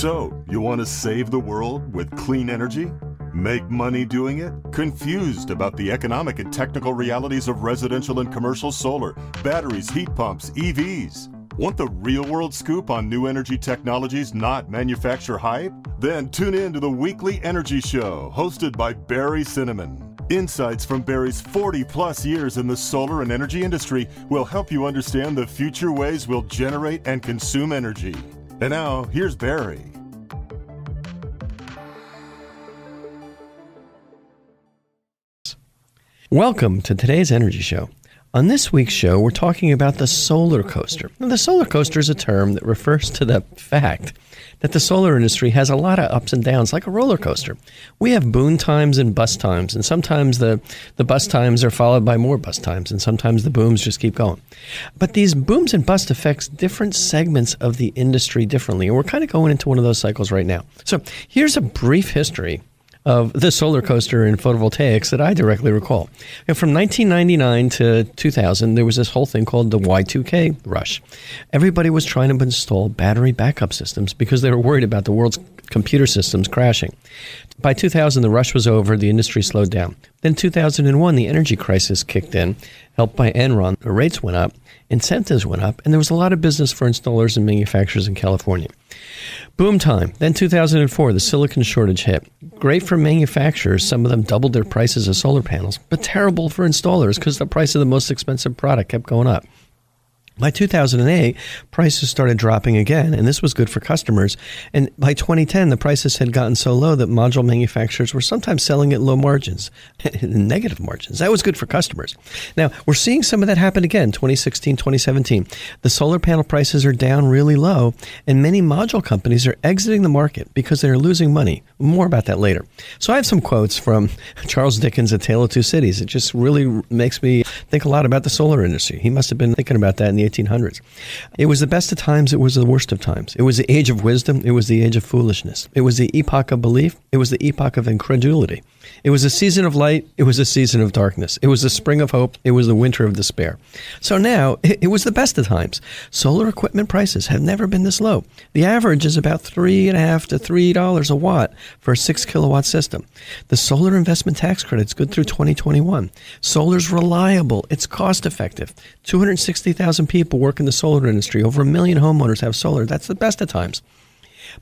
So, you want to save the world with clean energy? Make money doing it? Confused about the economic and technical realities of residential and commercial solar, batteries, heat pumps, EVs? Want the real-world scoop on new energy technologies, not manufacturer hype? Then tune in to the Weekly Energy Show, hosted by Barry Cinnamon. Insights from Barry's 40-plus years in the solar and energy industry will help you understand the future ways we'll generate and consume energy. And now, here's Barry. Welcome to today's Energy Show. On this week's show, we're talking about the solar coaster. Now, the solar coaster is a term that refers to the fact that the solar industry has a lot of ups and downs, like a roller coaster. We have boom times and bust times, and sometimes the bust times are followed by more bust times, and sometimes the booms just keep going. But these booms and bust affects different segments of the industry differently, and we're kind of going into one of those cycles right now. So here's a brief history of the solar coaster in photovoltaics that I directly recall. And from 1999 to 2000, there was this whole thing called the Y2K rush. Everybody was trying to install battery backup systems because they were worried about the world's computer systems crashing. By 2000, the rush was over, the industry slowed down. Then 2001, the energy crisis kicked in, helped by Enron. The rates went up, incentives went up, and there was a lot of business for installers and manufacturers in California. Boom time. Then 2004, the silicon shortage hit. Great for manufacturers. Some of them doubled their prices of solar panels, but terrible for installers because the price of the most expensive product kept going up. By 2008, prices started dropping again, and this was good for customers. And by 2010, the prices had gotten so low that module manufacturers were sometimes selling at low margins, negative margins. That was good for customers. Now, we're seeing some of that happen again, 2016, 2017. The solar panel prices are down really low, and many module companies are exiting the market because they're losing money. More about that later. So I have some quotes from Charles Dickens' A Tale of Two Cities. It just really makes me think a lot about the solar industry. He must have been thinking about that in the 1800s. It was the best of times. It was the worst of times. It was the age of wisdom. It was the age of foolishness. It was the epoch of belief. It was the epoch of incredulity. It was a season of light. It was a season of darkness. It was the spring of hope. It was the winter of despair. So now it was the best of times. Solar equipment prices have never been this low. The average is about $3.50 to $3 a watt for a 6-kilowatt system. The solar investment tax credit's good through 2021. Solar's reliable. It's cost effective. 260,000 people work in the solar industry. Over 1 million homeowners have solar. That's the best of times.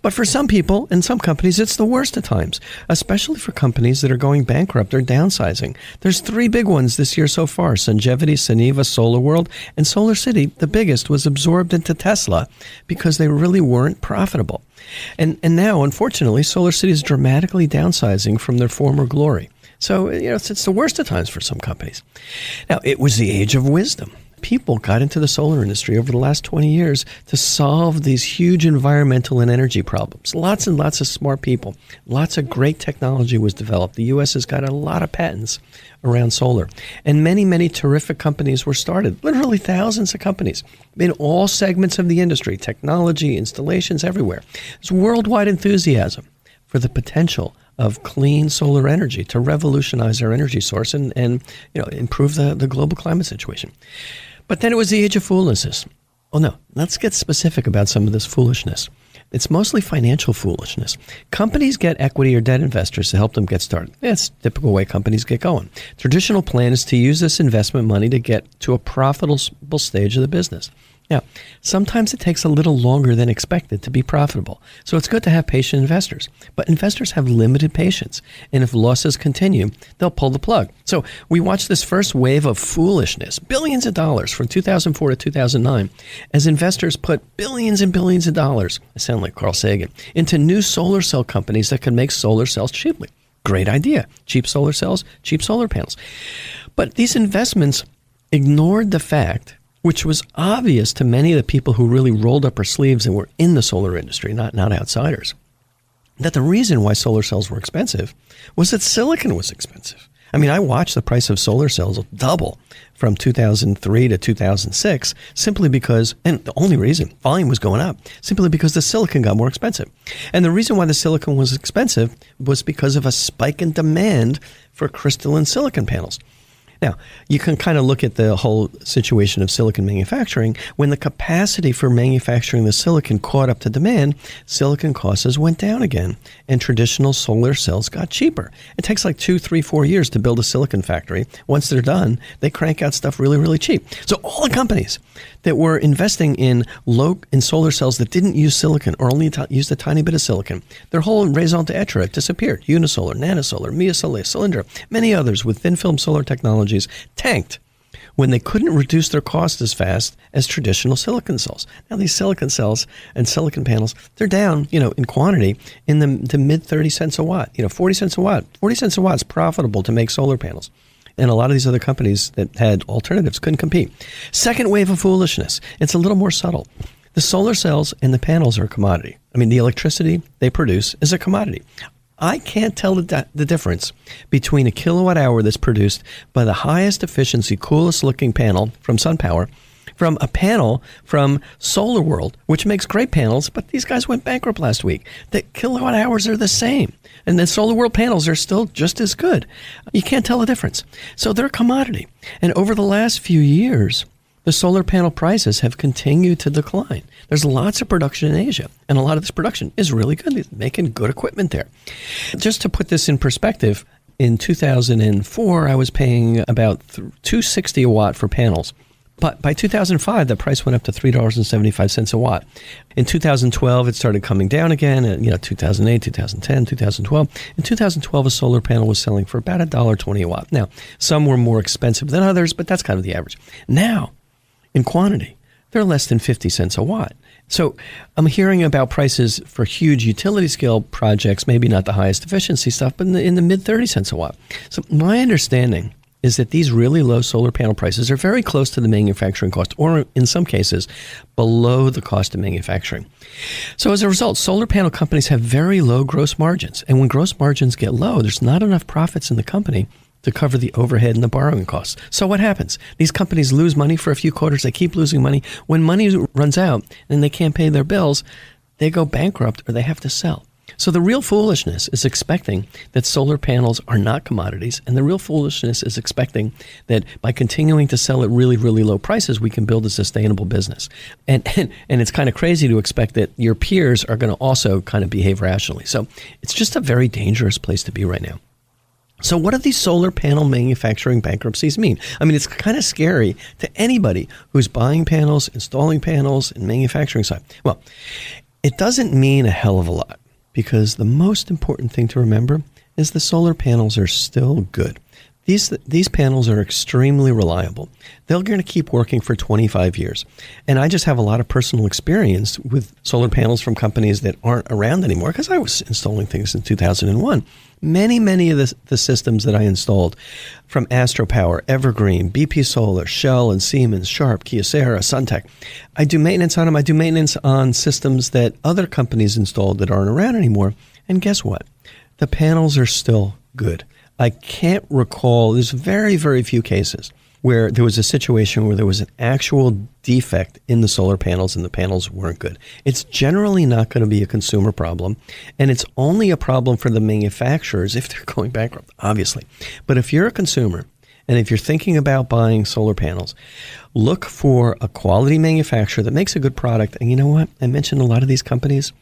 But for some people and some companies, it's the worst of times, especially for companies that are going bankrupt or downsizing. There's 3 big ones this year so far: Sungevity, Suniva, SolarWorld, and SolarCity. The biggest was absorbed into Tesla because they really weren't profitable. And now, unfortunately, SolarCity is dramatically downsizing from their former glory. So, it's the worst of times for some companies. Now, it was the age of wisdom. People got into the solar industry over the last 20 years to solve these huge environmental and energy problems. Lots and lots of smart people. Lots of great technology was developed. The U.S. has got a lot of patents around solar. And many, many terrific companies were started. Literally thousands of companies in all segments of the industry. Technology, installations, everywhere. There's worldwide enthusiasm for the potential of clean solar energy to revolutionize our energy source and improve the global climate situation. But then it was the age of foolishness. Oh no, let's get specific about some of this foolishness. It's mostly financial foolishness. Companies get equity or debt investors to help them get started. That's the typical way companies get going. Traditional plan is to use this investment money to get to a profitable stage of the business. Now, sometimes it takes a little longer than expected to be profitable. So it's good to have patient investors. But investors have limited patience. And if losses continue, they'll pull the plug. So we watched this first wave of foolishness, billions of dollars from 2004 to 2009, as investors put billions and billions of dollars, I sound like Carl Sagan, into new solar cell companies that could make solar cells cheaply. Great idea. Cheap solar cells, cheap solar panels. But these investments ignored the fact, which was obvious to many of the people who really rolled up their sleeves and were in the solar industry, not outsiders, that the reason why solar cells were expensive was that silicon was expensive. I mean, I watched the price of solar cells double from 2003 to 2006 simply because, and the only reason, volume was going up, simply because the silicon got more expensive. And the reason why the silicon was expensive was because of a spike in demand for crystalline silicon panels. Now, you can kind of look at the whole situation of silicon manufacturing. When the capacity for manufacturing the silicon caught up to demand, silicon costs went down again, and traditional solar cells got cheaper. It takes like 2, 3, 4 years to build a silicon factory. Once they're done, they crank out stuff really, really cheap. So all the companies that were investing in solar cells that didn't use silicon or only used a tiny bit of silicon, their whole raison d'etre disappeared. Unisolar, Nanosolar, Mia Solar, Cylindra, many others with thin film solar technologies tanked when they couldn't reduce their cost as fast as traditional silicon cells. Now, these silicon cells and silicon panels, they're down, in quantity in the mid 30 cents a watt, 40 cents a watt. 40 cents a watt is profitable to make solar panels. And a lot of these other companies that had alternatives couldn't compete. Second wave of foolishness. It's a little more subtle. The solar cells and the panels are a commodity. I mean, the electricity they produce is a commodity. I can't tell the difference between a kilowatt hour that's produced by the highest efficiency, coolest looking panel from SunPower from a panel from Solar World, which makes great panels, but these guys went bankrupt last week. The kilowatt hours are the same, and the Solar World panels are still just as good. You can't tell the difference. So they're a commodity. And over the last few years, the solar panel prices have continued to decline. There's lots of production in Asia, and a lot of this production is really good. They're making good equipment there. Just to put this in perspective, in 2004, I was paying about $2.60 a watt for panels. But by 2005, the price went up to $3.75 a watt. In 2012, it started coming down again. 2008, 2010, 2012. In 2012, a solar panel was selling for about $1.20 a watt. Now, some were more expensive than others, but that's kind of the average. Now, in quantity, they're less than 50 cents a watt. So I'm hearing about prices for huge utility scale projects, maybe not the highest efficiency stuff, but in the mid 30 cents a watt. So my understanding is that these really low solar panel prices are very close to the manufacturing cost, or in some cases, below the cost of manufacturing. So as a result, solar panel companies have very low gross margins. And when gross margins get low, there's not enough profits in the company to cover the overhead and the borrowing costs. So what happens? These companies lose money for a few quarters. They keep losing money. When money runs out and they can't pay their bills, they go bankrupt or they have to sell. So the real foolishness is expecting that solar panels are not commodities, and the real foolishness is expecting that by continuing to sell at really, really low prices, we can build a sustainable business. And it's kind of crazy to expect that your peers are going to also kind of behave rationally. So it's just a very dangerous place to be right now. So what do these solar panel manufacturing bankruptcies mean? I mean, it's kind of scary to anybody who's buying panels, installing panels, and manufacturing side. Well, it doesn't mean a hell of a lot, because the most important thing to remember is the solar panels are still good. These panels are extremely reliable. They're going to keep working for 25 years. And I just have a lot of personal experience with solar panels from companies that aren't around anymore, because I was installing things in 2001. Many of the systems that I installed, from Astro Power, Evergreen, BP Solar, Shell and Siemens, Sharp, Kyocera, Suntech, I do maintenance on them. I do maintenance on systems that other companies installed that aren't around anymore. And guess what? The panels are still good. I can't recall, there's very, very few cases where there was a situation where there was an actual defect in the solar panels and the panels weren't good. It's generally not going to be a consumer problem, and it's only a problem for the manufacturers if they're going bankrupt, obviously. But if you're a consumer, and if you're thinking about buying solar panels, look for a quality manufacturer that makes a good product. And you know what? I mentioned a lot of these companies,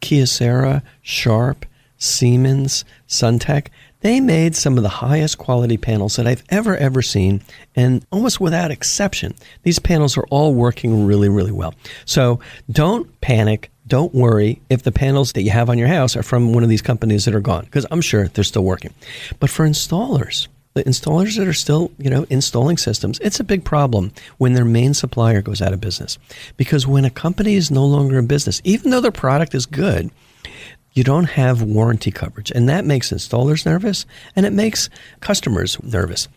Kyocera, Sharp, Siemens, Suntech. They made some of the highest quality panels that I've ever seen, and almost without exception, these panels are all working really, really well. So don't panic. Don't worry if the panels that you have on your house are from one of these companies that are gone, because I'm sure they're still working. But for installers, the installers that are still, installing systems, it's a big problem when their main supplier goes out of business. Because when a company is no longer in business, even though their product is good, you don't have warranty coverage. And that makes installers nervous, and it makes customers nervous,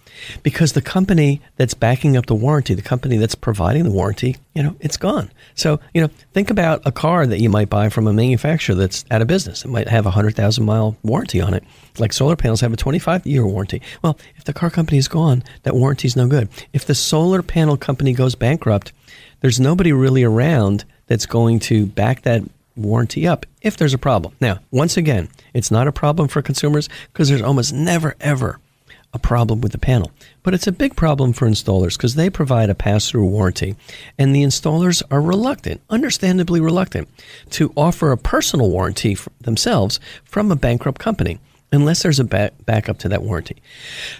because the company that's backing up the warranty, the company that's providing the warranty, it's gone. So, think about a car that you might buy from a manufacturer that's out of business. It might have a 100,000-mile warranty on it, like solar panels have a 25-year warranty. Well, if the car company is gone, that warranty is no good. If the solar panel company goes bankrupt, there's nobody really around that's going to back that warranty up if there's a problem. Now, once again, it's not a problem for consumers, because there's almost never, ever a problem with the panel. But it's a big problem for installers because they provide a pass-through warranty, and the installers are reluctant, understandably reluctant, to offer a personal warranty for themselves from a bankrupt company unless there's a backup to that warranty.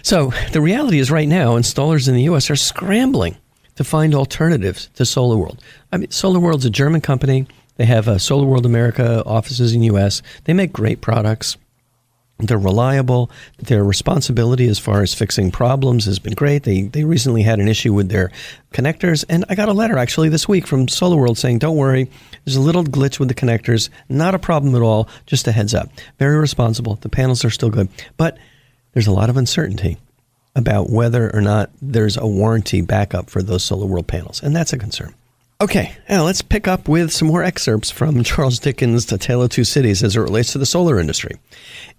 So the reality is right now, installers in the U.S. are scrambling to find alternatives to SolarWorld. I mean, SolarWorld's a German company. They have SolarWorld America offices in the U.S. They make great products. They're reliable. Their responsibility as far as fixing problems has been great. They recently had an issue with their connectors, and I got a letter actually this week from SolarWorld saying, don't worry, there's a little glitch with the connectors. Not a problem at all, just a heads up. Very responsible. The panels are still good. But there's a lot of uncertainty about whether or not there's a warranty backup for those SolarWorld panels, and that's a concern. Okay, now let's pick up with some more excerpts from Charles Dickens' A Tale of Two Cities as it relates to the solar industry.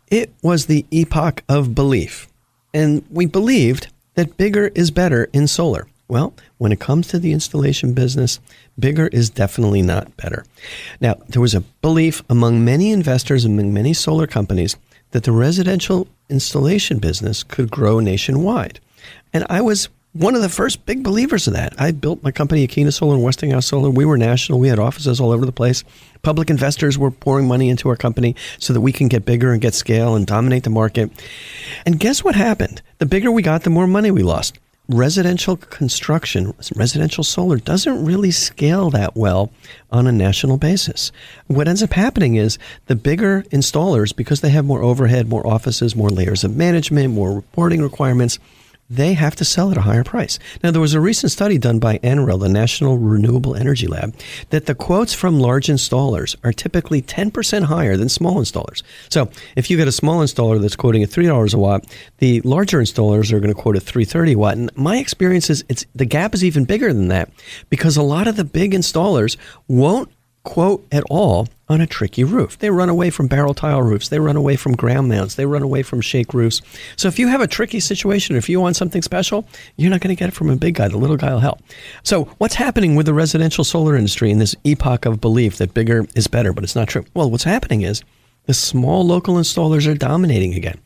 It was the epoch of belief, and we believed that bigger is better in solar. Well, when it comes to the installation business, bigger is definitely not better. Now, there was a belief among many investors and among many solar companies that the residential installation business could grow nationwide. And I was one of the first big believers of that. I built my company, Akina Solar and Westinghouse Solar. We were national. We had offices all over the place. Public investors were pouring money into our company so that we can get bigger and get scale and dominate the market. And guess what happened? The bigger we got, the more money we lost. Residential construction, residential solar doesn't really scale that well on a national basis. What ends up happening is the bigger installers, because they have more overhead, more offices, more layers of management, more reporting requirements, they have to sell at a higher price. Now, there was a recent study done by NREL, the National Renewable Energy Lab, that the quotes from large installers are typically 10% higher than small installers. So if you get a small installer that's quoting at $3 a watt, the larger installers are going to quote at $3.30 a watt. And my experience is the gap is even bigger than that because a lot of the big installers won't quote at all on a tricky roof. They run away from barrel tile roofs. They run away from ground mounts. They run away from shake roofs. So if you have a tricky situation, if you want something special, you're not going to get it from a big guy. The little guy will help. So what's happening with the residential solar industry in this epoch of belief that bigger is better, but it's not true? Well, what's happening is the small local installers are dominating again.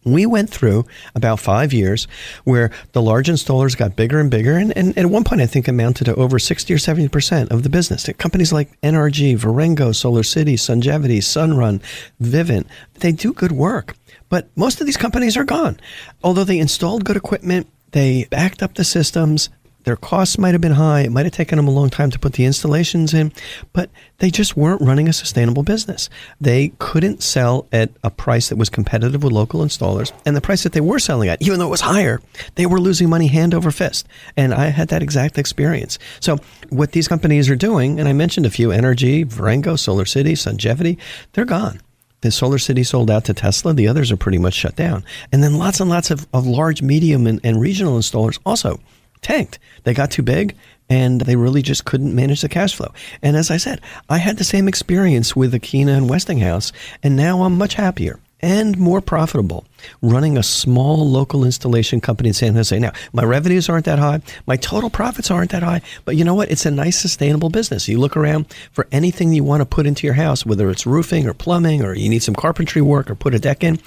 We went through about 5 years where the large installers got bigger and bigger, and at one point I think amounted to over 60 or 70% of the business. Companies like NRG, Varengo, Solar City, Sungevity, Sunrun, Vivint, they do good work. But most of these companies are gone. Although they installed good equipment, they backed up the systems, their costs might have been high. It might have taken them a long time to put the installations in, but they just weren't running a sustainable business. They couldn't sell at a price that was competitive with local installers, and the price that they were selling at, even though it was higher, they were losing money hand over fist. And I had that exact experience. So what these companies are doing, and I mentioned a few, NRG, Varengo, Solar City, Sungevity, they're gone. The Solar City sold out to Tesla. The others are pretty much shut down. And then lots and lots of large, medium, and regional installers also tanked. They got too big and they really just couldn't manage the cash flow. And as I said, I had the same experience with Akina and Westinghouse, and now I'm much happier and more profitable running a small local installation company in San Jose. Now, my revenues aren't that high. My total profits aren't that high. But you know what? It's a nice, sustainable business. You look around for anything you want to put into your house, whether it's roofing or plumbing or you need some carpentry work or put a deck in.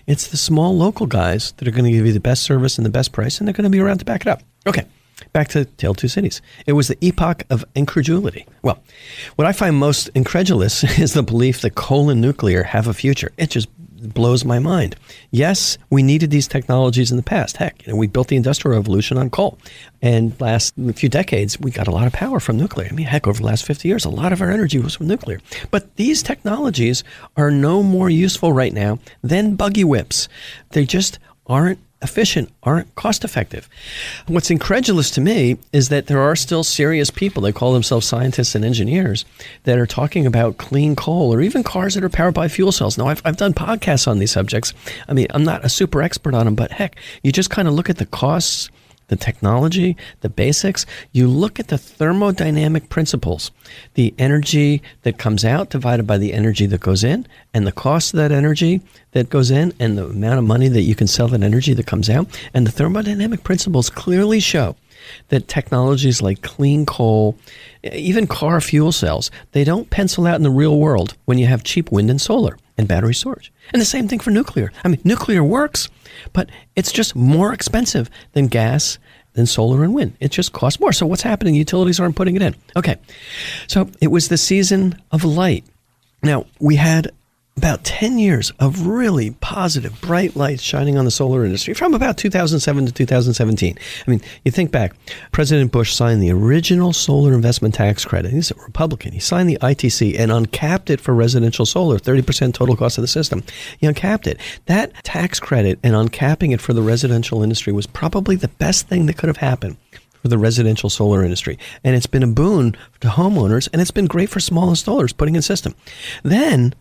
It's the small local guys that are going to give you the best service and the best price, and they're going to be around to back it up. Okay, back to Tale of Two Cities. It was the epoch of incredulity. Well, what I find most incredulous is the belief that coal and nuclear have a future. It just blows my mind. Yes, we needed these technologies in the past. Heck, we built the Industrial Revolution on coal. And last few decades, we got a lot of power from nuclear. I mean, heck, over the last 50 years, a lot of our energy was from nuclear. But these technologies are no more useful right now than buggy whips. They just aren't efficient, aren't cost effective. What's incredulous to me is that there are still serious people, they call themselves scientists and engineers, that are talking about clean coal or even cars that are powered by fuel cells. Now, I've done podcasts on these subjects. I mean, I'm not a super expert on them, but heck, you just kind of look at the costs, the technology, the basics. You look at the thermodynamic principles, the energy that comes out divided by the energy that goes in, and the cost of that energy that goes in, and the amount of money that you can sell that energy that comes out. And the thermodynamic principles clearly show that technologies like clean coal, even car fuel cells, they don't pencil out in the real world when you have cheap wind and solar. and battery storage. And the same thing for nuclear. I mean, nuclear works, but it's just more expensive than gas, than solar and wind. It just costs more. So what's happening? Utilities aren't putting it in. Okay. So it was the season of light. Now, we had about 10 years of really positive, bright lights shining on the solar industry from about 2007 to 2017. I mean, you think back, President Bush signed the original solar investment tax credit. He's a Republican. He signed the ITC and uncapped it for residential solar, 30% total cost of the system. He uncapped it. That tax credit and uncapping it for the residential industry was probably the best thing that could have happened for the residential solar industry. And it's been a boon to homeowners, and it's been great for small installers putting in system. Then,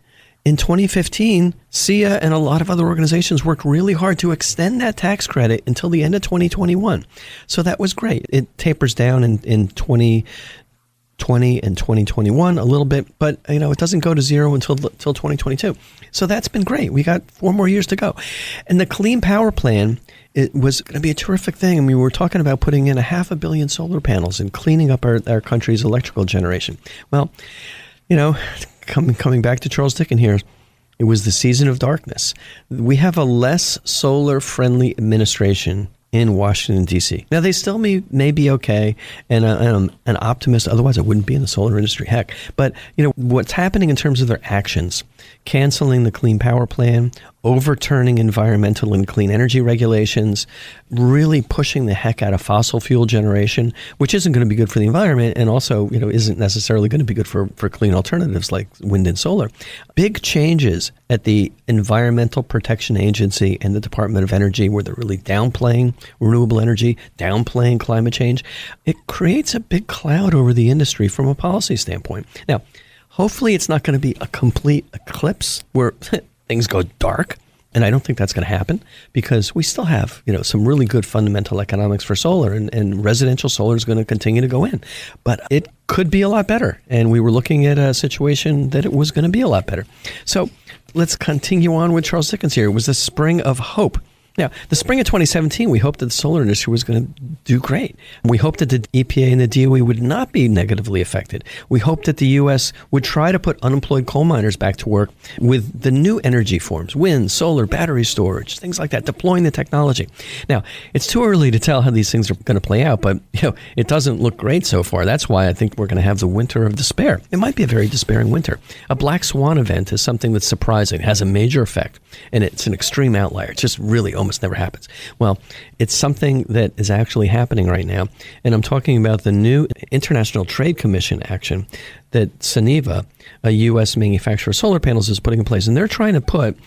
in 2015, SEIA and a lot of other organizations worked really hard to extend that tax credit until the end of 2021. So that was great. It tapers down in 2020 and 2021 a little bit, but it doesn't go to zero until 2022. So that's been great. We got 4 more years to go. And the Clean Power Plan, it was going to be a terrific thing. I mean, we were talking about putting in 500 million solar panels and cleaning up our country's electrical generation. Well, coming back to Charles Dickens here, it was the season of darkness. We have a less solar-friendly administration in Washington, D.C. Now, they still may be okay, and I'm an optimist. Otherwise, I wouldn't be in the solar industry. Heck. But, what's happening in terms of their actions, canceling the Clean Power Plan, overturning environmental and clean energy regulations, really pushing the heck out of fossil fuel generation, which isn't going to be good for the environment and also, isn't necessarily going to be good for clean alternatives like wind and solar. Big changes at the Environmental Protection Agency and the Department of Energy, where they're really downplaying renewable energy, downplaying climate change. It creates a big cloud over the industry from a policy standpoint. Now, hopefully it's not going to be a complete eclipse where things go dark. And I don't think that's going to happen because we still have, some really good fundamental economics for solar, and residential solar is going to continue to go in. But it could be a lot better. And we were looking at a situation that it was going to be a lot better. So let's continue on with Charles Dickens here. It was the spring of hope. Now, the spring of 2017, we hoped that the solar industry was going to do great. We hoped that the EPA and the DOE would not be negatively affected. We hoped that the U.S. would try to put unemployed coal miners back to work with the new energy forms, wind, solar, battery storage, things like that, deploying the technology. Now, it's too early to tell how these things are going to play out, but it doesn't look great so far. That's why I think we're going to have the winter of despair. It might be a very despairing winter. A black swan event is something that's surprising, has a major effect, and it's an extreme outlier. It's just really almost never happens. Well, it's something that is actually happening right now, and I'm talking about the new International Trade Commission action that Suniva, a U.S. manufacturer of solar panels, is putting in place. And they're trying to put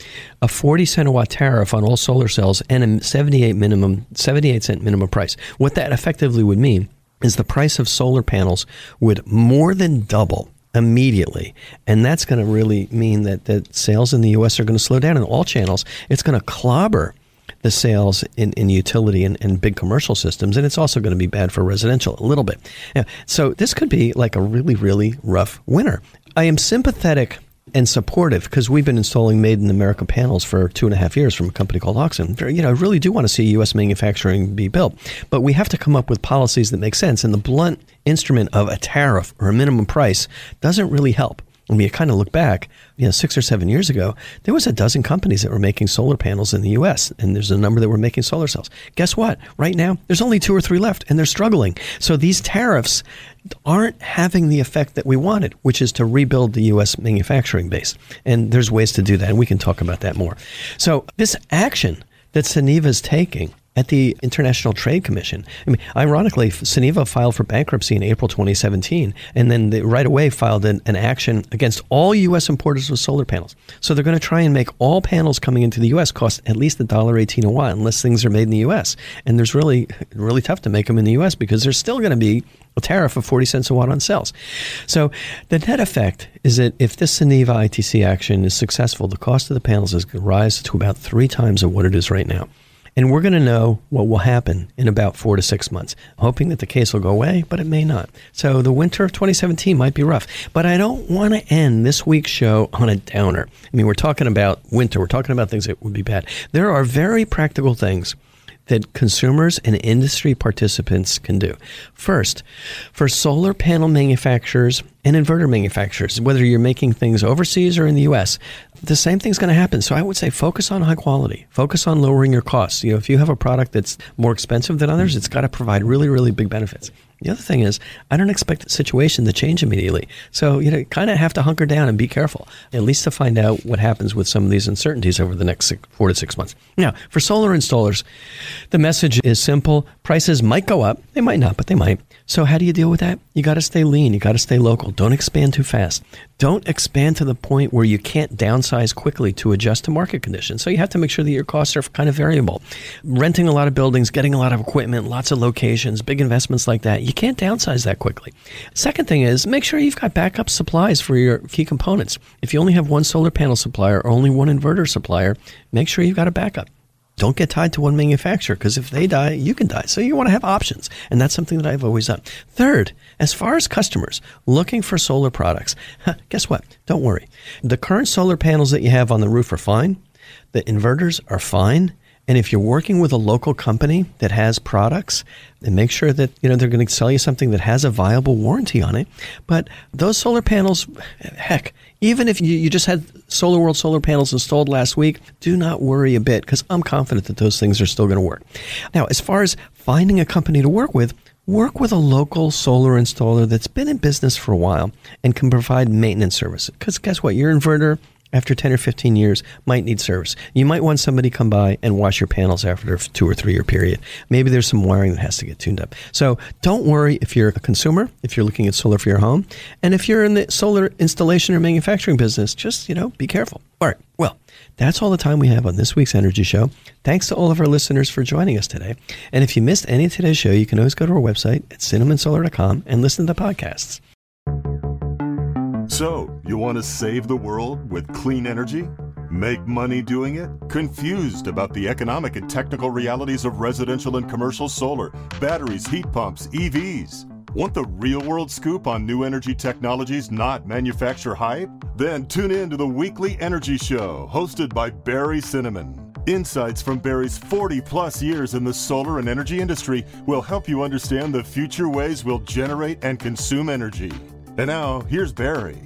a 40-cent a watt tariff on all solar cells and a 78-cent minimum price. What that effectively would mean is the price of solar panels would more than double immediately. And that's going to really mean that sales in the U.S. are going to slow down in all channels. It's going to clobber the sales in utility and big commercial systems, and it's also going to be bad for residential a little bit. Yeah, so this could be like a really, really rough winter. I am sympathetic and supportive because we've been installing Made in America panels for 2.5 years from a company called Oxen. I really do want to see U.S. manufacturing be built, but we have to come up with policies that make sense, and the blunt instrument of a tariff or a minimum price doesn't really help. When you kind of look back, 6 or 7 years ago, there was a dozen companies that were making solar panels in the U.S., and there's a number that were making solar cells. Guess what? Right now, there's only 2 or 3 left, and they're struggling. So these tariffs aren't having the effect that we wanted, which is to rebuild the U.S. manufacturing base. And there's ways to do that, and we can talk about that more. So this action that Suniva is taking at the International Trade Commission. I mean, ironically, Suniva filed for bankruptcy in April 2017, and then they right away filed an action against all U.S. importers of solar panels. So they're going to try and make all panels coming into the U.S. cost at least $1.18 a watt, unless things are made in the U.S. And there's really tough to make them in the U.S. because there's still going to be a tariff of 40 cents a watt on cells. So the net effect is that if this Suniva ITC action is successful, the cost of the panels is going to rise to about 3 times of what it is right now. And we're going to know what will happen in about 4 to 6 months, hoping that the case will go away, but it may not. So the winter of 2017 might be rough. But I don't want to end this week's show on a downer. I mean, we're talking about winter. We're talking about things that would be bad. There are very practical things that consumers and industry participants can do. First, for solar panel manufacturers and inverter manufacturers, whether you're making things overseas or in the U.S., the same thing's going to happen. So I would say focus on high quality. Focus on lowering your costs. If you have a product that's more expensive than others, it's got to provide really, really big benefits. The other thing is, I don't expect the situation to change immediately. So, kind of have to hunker down and be careful, at least to find out what happens with some of these uncertainties over the next 4 to 6 months. Now, for solar installers, the message is simple. Prices might go up. They might not, but they might. So how do you deal with that? You got to stay lean. You got to stay local. Don't expand too fast. Don't expand to the point where you can't downsize quickly to adjust to market conditions. So you have to make sure that your costs are kind of variable. Renting a lot of buildings, getting a lot of equipment, lots of locations, big investments like that, you can't downsize that quickly. Second thing is, make sure you've got backup supplies for your key components. If you only have one solar panel supplier or only one inverter supplier, make sure you've got a backup. Don't get tied to one manufacturer, because if they die, you can die. So you want to have options, and that's something that I've always done. Third, as far as customers looking for solar products, guess what? Don't worry. The current solar panels that you have on the roof are fine. The inverters are fine. And if you're working with a local company that has products, then make sure that they're going to sell you something that has a viable warranty on it. But those solar panels, heck, even if you just had Solar World solar panels installed last week, do not worry a bit, because I'm confident that those things are still going to work. Now, as far as finding a company to work with a local solar installer that's been in business for a while and can provide maintenance services. Because guess what? Your inverter, after 10 or 15 years, might need service. You might want somebody to come by and wash your panels after a 2 or 3 year period. Maybe there's some wiring that has to get tuned up. So don't worry if you're a consumer, if you're looking at solar for your home, and if you're in the solar installation or manufacturing business, just, be careful. All right. Well, that's all the time we have on this week's Energy Show. Thanks to all of our listeners for joining us today. And if you missed any of today's show, you can always go to our website at cinnamonsolar.com and listen to the podcasts. So, you want to save the world with clean energy? Make money doing it? Confused about the economic and technical realities of residential and commercial solar, batteries, heat pumps, EVs? Want the real-world scoop on new energy technologies, not manufacturer hype? Then tune in to the Weekly Energy Show, hosted by Barry Cinnamon. Insights from Barry's 40-plus years in the solar and energy industry will help you understand the future ways we'll generate and consume energy. And now, here's Barry.